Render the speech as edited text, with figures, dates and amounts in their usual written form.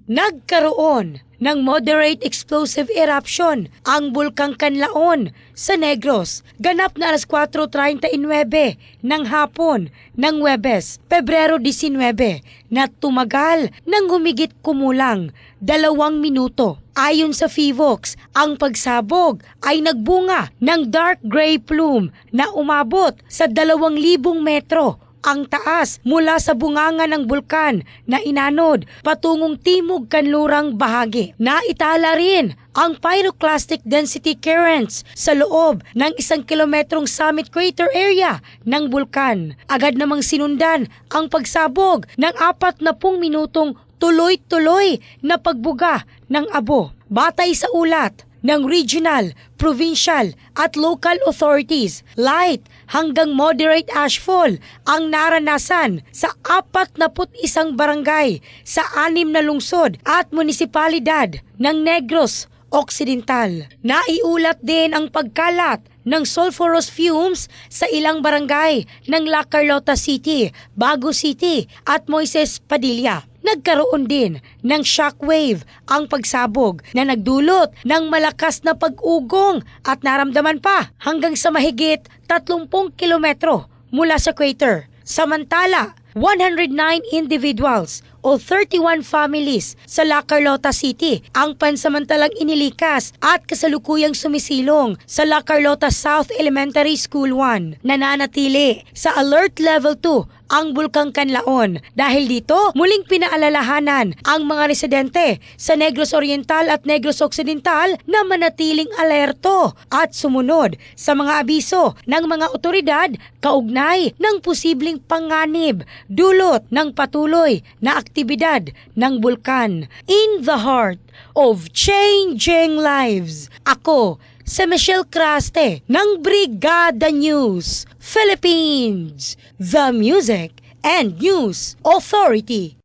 Nagkaroon ng moderate explosive eruption ang Bulkang Kanlaon sa Negros. Ganap na alas 4:39 ng hapon ng Huwebes, Pebrero 19 na tumagal ng humigit kumulang 2 minuto. Ayon sa FIVOX, ang pagsabog ay nagbunga ng dark gray plume na umabot sa 2,000 metro ang taas mula sa bunganga ng bulkan na inanod patungong timog kanlurang bahagi. Naitala rin ang pyroclastic density currents sa loob ng 1 kilometrong summit crater area ng bulkan. Agad namang sinundan ang pagsabog ng 40 minutong tuloy-tuloy na pagbuga ng abo. Batay sa ulat ng regional, provincial at local authorities, light hanggang moderate ashfall ang naranasan sa 41 barangay sa 6 na lungsod at munisipalidad ng Negros Occidental. Naiulat din ang pagkalat ng sulfurous fumes sa ilang barangay ng La Carlota City, Bago City at Moises Padilla. Nagkaroon din ng shockwave ang pagsabog na nagdulot ng malakas na pag-ugong at naramdaman pa hanggang sa mahigit 30 kilometro mula sa crater. Samantala, 109 individuals o 31 families sa La Carlota City ang pansamantalang inilikas at kasalukuyang sumisilong sa La Carlota South Elementary School 1. Nananatili sa Alert Level 2 ang Bulkang Kanlaon. Dahil dito, muling pinaalalahanan ang mga residente sa Negros Oriental at Negros Occidental na manatiling alerto at sumunod sa mga abiso ng mga otoridad kaugnay ng posibleng panganib dulot ng patuloy na aktibidad ng bulkan. In the heart of changing lives, ako si Michelle Craste ng Brigada News Philippines, the Music and News Authority.